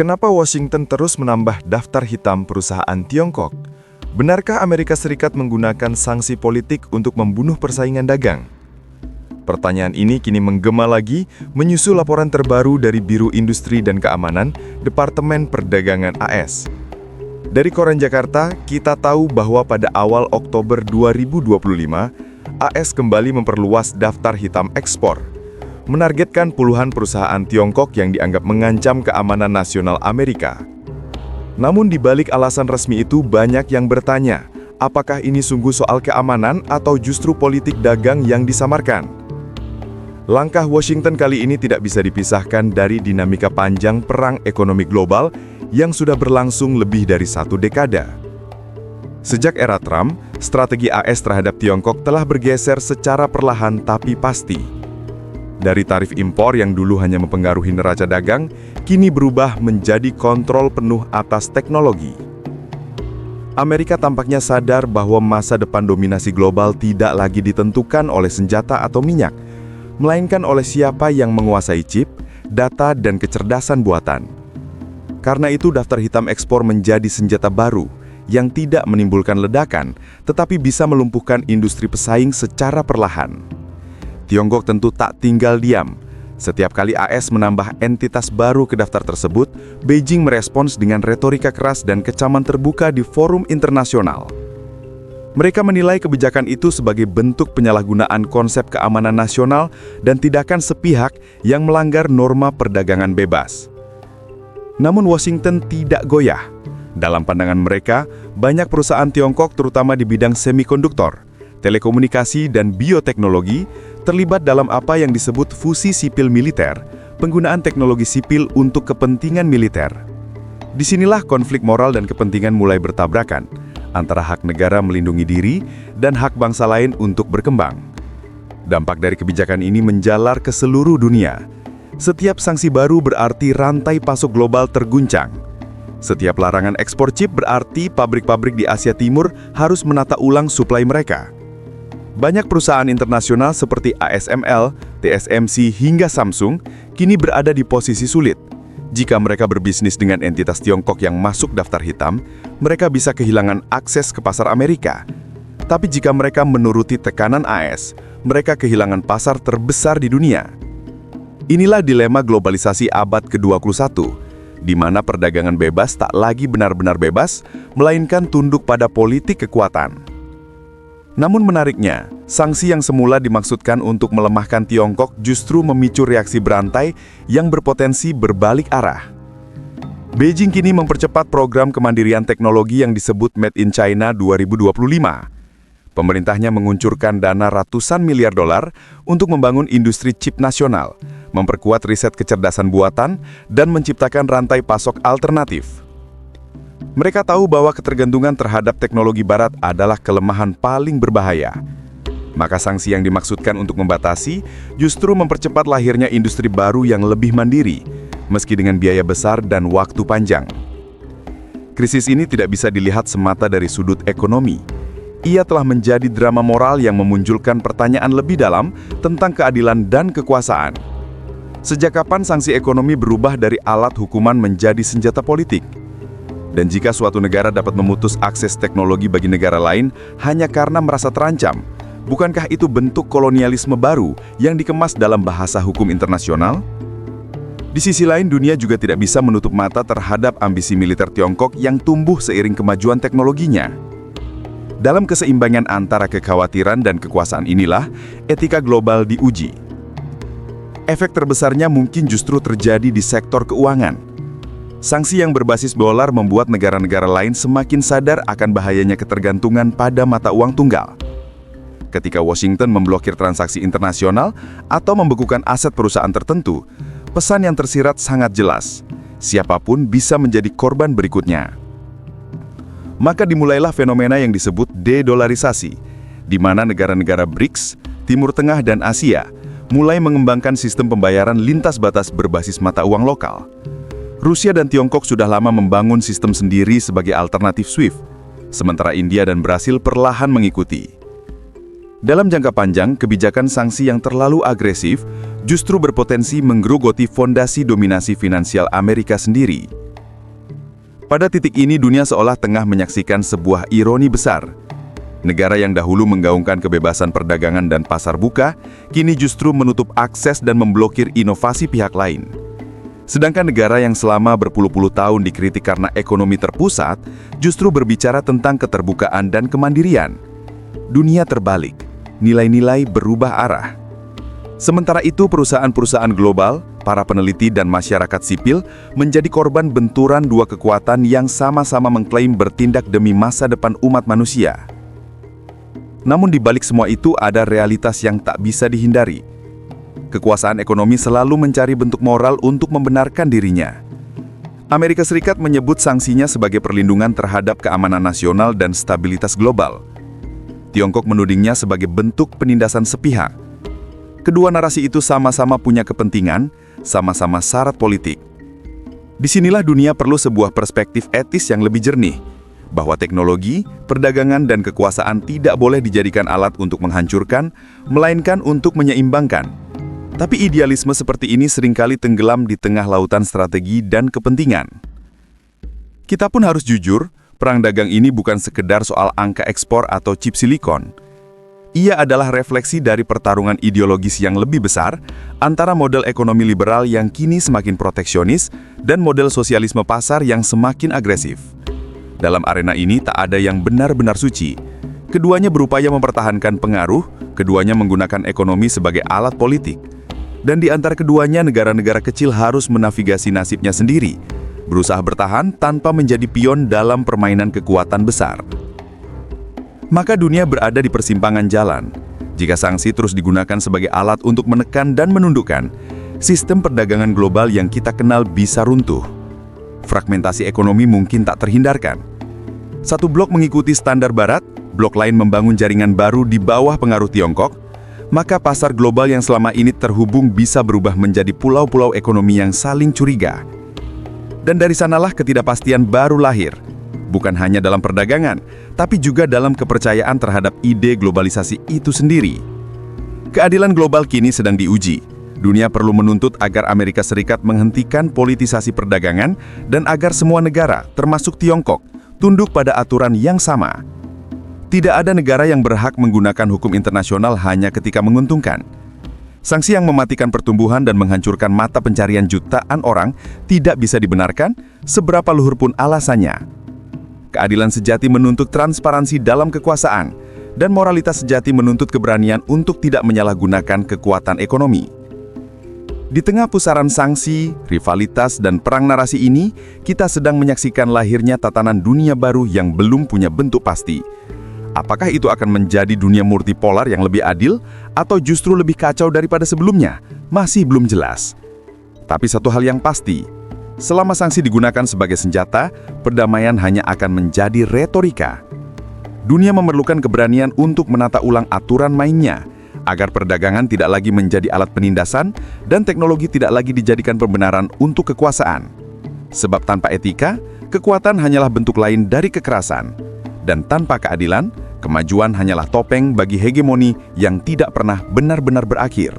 Kenapa Washington terus menambah daftar hitam perusahaan Tiongkok? Benarkah Amerika Serikat menggunakan sanksi politik untuk membunuh persaingan dagang? Pertanyaan ini kini menggema lagi menyusul laporan terbaru dari Biro Industri dan Keamanan Departemen Perdagangan AS. Dari Koran Jakarta, kita tahu bahwa pada awal Oktober 2025, AS kembali memperluas daftar hitam ekspor, menargetkan puluhan perusahaan Tiongkok yang dianggap mengancam keamanan nasional Amerika. Namun di balik alasan resmi itu banyak yang bertanya, apakah ini sungguh soal keamanan atau justru politik dagang yang disamarkan? Langkah Washington kali ini tidak bisa dipisahkan dari dinamika panjang perang ekonomi global yang sudah berlangsung lebih dari 1 dekade. Sejak era Trump, strategi AS terhadap Tiongkok telah bergeser secara perlahan tapi pasti. Dari tarif impor yang dulu hanya mempengaruhi neraca dagang, kini berubah menjadi kontrol penuh atas teknologi. Amerika tampaknya sadar bahwa masa depan dominasi global tidak lagi ditentukan oleh senjata atau minyak, melainkan oleh siapa yang menguasai chip, data, dan kecerdasan buatan. Karena itu, daftar hitam ekspor menjadi senjata baru yang tidak menimbulkan ledakan, tetapi bisa melumpuhkan industri pesaing secara perlahan. Tiongkok tentu tak tinggal diam. Setiap kali AS menambah entitas baru ke daftar tersebut, Beijing merespons dengan retorika keras dan kecaman terbuka di forum internasional. Mereka menilai kebijakan itu sebagai bentuk penyalahgunaan konsep keamanan nasional dan tindakan sepihak yang melanggar norma perdagangan bebas. Namun Washington tidak goyah. Dalam pandangan mereka, banyak perusahaan Tiongkok terutama di bidang semikonduktor, telekomunikasi, dan bioteknologi terlibat dalam apa yang disebut fusi sipil militer, penggunaan teknologi sipil untuk kepentingan militer. Disinilah konflik moral dan kepentingan mulai bertabrakan, antara hak negara melindungi diri dan hak bangsa lain untuk berkembang. Dampak dari kebijakan ini menjalar ke seluruh dunia. Setiap sanksi baru berarti rantai pasok global terguncang. Setiap larangan ekspor chip berarti pabrik-pabrik di Asia Timur harus menata ulang suplai mereka. Banyak perusahaan internasional seperti ASML, TSMC, hingga Samsung kini berada di posisi sulit. Jika mereka berbisnis dengan entitas Tiongkok yang masuk daftar hitam, mereka bisa kehilangan akses ke pasar Amerika. Tapi jika mereka menuruti tekanan AS, mereka kehilangan pasar terbesar di dunia. Inilah dilema globalisasi abad ke-21, di mana perdagangan bebas tak lagi benar-benar bebas, melainkan tunduk pada politik kekuatan. Namun menariknya, sanksi yang semula dimaksudkan untuk melemahkan Tiongkok justru memicu reaksi berantai yang berpotensi berbalik arah. Beijing kini mempercepat program kemandirian teknologi yang disebut Made in China 2025. Pemerintahnya menguncurkan dana ratusan miliar dolar untuk membangun industri chip nasional, memperkuat riset kecerdasan buatan, dan menciptakan rantai pasok alternatif. Mereka tahu bahwa ketergantungan terhadap teknologi barat adalah kelemahan paling berbahaya. Maka sanksi yang dimaksudkan untuk membatasi justru mempercepat lahirnya industri baru yang lebih mandiri, meski dengan biaya besar dan waktu panjang. Krisis ini tidak bisa dilihat semata dari sudut ekonomi. Ia telah menjadi drama moral yang memunculkan pertanyaan lebih dalam tentang keadilan dan kekuasaan. Sejak kapan sanksi ekonomi berubah dari alat hukuman menjadi senjata politik? Dan jika suatu negara dapat memutus akses teknologi bagi negara lain hanya karena merasa terancam, bukankah itu bentuk kolonialisme baru yang dikemas dalam bahasa hukum internasional? Di sisi lain, dunia juga tidak bisa menutup mata terhadap ambisi militer Tiongkok yang tumbuh seiring kemajuan teknologinya. Dalam keseimbangan antara kekhawatiran dan kekuasaan inilah, etika global diuji. Efek terbesarnya mungkin justru terjadi di sektor keuangan. Sanksi yang berbasis dolar membuat negara-negara lain semakin sadar akan bahayanya ketergantungan pada mata uang tunggal. Ketika Washington memblokir transaksi internasional atau membekukan aset perusahaan tertentu, pesan yang tersirat sangat jelas. Siapapun bisa menjadi korban berikutnya. Maka dimulailah fenomena yang disebut de-dolarisasi, di mana negara-negara BRICS, Timur Tengah, dan Asia mulai mengembangkan sistem pembayaran lintas batas berbasis mata uang lokal. Rusia dan Tiongkok sudah lama membangun sistem sendiri sebagai alternatif SWIFT, sementara India dan Brasil perlahan mengikuti. Dalam jangka panjang, kebijakan sanksi yang terlalu agresif justru berpotensi menggerogoti fondasi dominasi finansial Amerika sendiri. Pada titik ini dunia seolah tengah menyaksikan sebuah ironi besar. Negara yang dahulu menggaungkan kebebasan perdagangan dan pasar buka, kini justru menutup akses dan memblokir inovasi pihak lain. Sedangkan negara yang selama berpuluh-puluh tahun dikritik karena ekonomi terpusat, justru berbicara tentang keterbukaan dan kemandirian. Dunia terbalik, nilai-nilai berubah arah. Sementara itu, perusahaan-perusahaan global, para peneliti dan masyarakat sipil menjadi korban benturan dua kekuatan yang sama-sama mengklaim bertindak demi masa depan umat manusia. Namun di balik semua itu ada realitas yang tak bisa dihindari. Kekuasaan ekonomi selalu mencari bentuk moral untuk membenarkan dirinya. Amerika Serikat menyebut sanksinya sebagai perlindungan terhadap keamanan nasional dan stabilitas global. Tiongkok menudingnya sebagai bentuk penindasan sepihak. Kedua narasi itu sama-sama punya kepentingan, sama-sama syarat politik. Disinilah dunia perlu sebuah perspektif etis yang lebih jernih, bahwa teknologi, perdagangan, dan kekuasaan tidak boleh dijadikan alat untuk menghancurkan, melainkan untuk menyeimbangkan. Tapi idealisme seperti ini seringkali tenggelam di tengah lautan strategi dan kepentingan. Kita pun harus jujur, perang dagang ini bukan sekedar soal angka ekspor atau chip silikon. Ia adalah refleksi dari pertarungan ideologis yang lebih besar antara model ekonomi liberal yang kini semakin proteksionis dan model sosialisme pasar yang semakin agresif. Dalam arena ini tak ada yang benar-benar suci. Keduanya berupaya mempertahankan pengaruh, keduanya menggunakan ekonomi sebagai alat politik. Dan di antara keduanya, negara-negara kecil harus menavigasi nasibnya sendiri, berusaha bertahan tanpa menjadi pion dalam permainan kekuatan besar. Maka dunia berada di persimpangan jalan. Jika sanksi terus digunakan sebagai alat untuk menekan dan menundukkan, sistem perdagangan global yang kita kenal bisa runtuh. Fragmentasi ekonomi mungkin tak terhindarkan. Satu blok mengikuti standar barat, blok lain membangun jaringan baru di bawah pengaruh Tiongkok, maka pasar global yang selama ini terhubung bisa berubah menjadi pulau-pulau ekonomi yang saling curiga. Dan dari sanalah ketidakpastian baru lahir. Bukan hanya dalam perdagangan, tapi juga dalam kepercayaan terhadap ide globalisasi itu sendiri. Keadilan global kini sedang diuji. Dunia perlu menuntut agar Amerika Serikat menghentikan politisasi perdagangan dan agar semua negara, termasuk Tiongkok, tunduk pada aturan yang sama. Tidak ada negara yang berhak menggunakan hukum internasional hanya ketika menguntungkan. Sanksi yang mematikan pertumbuhan dan menghancurkan mata pencarian jutaan orang tidak bisa dibenarkan, seberapa luhur pun alasannya. Keadilan sejati menuntut transparansi dalam kekuasaan, dan moralitas sejati menuntut keberanian untuk tidak menyalahgunakan kekuatan ekonomi. Di tengah pusaran sanksi, rivalitas, dan perang narasi ini, kita sedang menyaksikan lahirnya tatanan dunia baru yang belum punya bentuk pasti. Apakah itu akan menjadi dunia multipolar yang lebih adil, atau justru lebih kacau daripada sebelumnya? Masih belum jelas. Tapi satu hal yang pasti, selama sanksi digunakan sebagai senjata, perdamaian hanya akan menjadi retorika. Dunia memerlukan keberanian untuk menata ulang aturan mainnya, agar perdagangan tidak lagi menjadi alat penindasan dan teknologi tidak lagi dijadikan pembenaran untuk kekuasaan. Sebab tanpa etika, kekuatan hanyalah bentuk lain dari kekerasan. Dan tanpa keadilan, kemajuan hanyalah topeng bagi hegemoni yang tidak pernah benar-benar berakhir.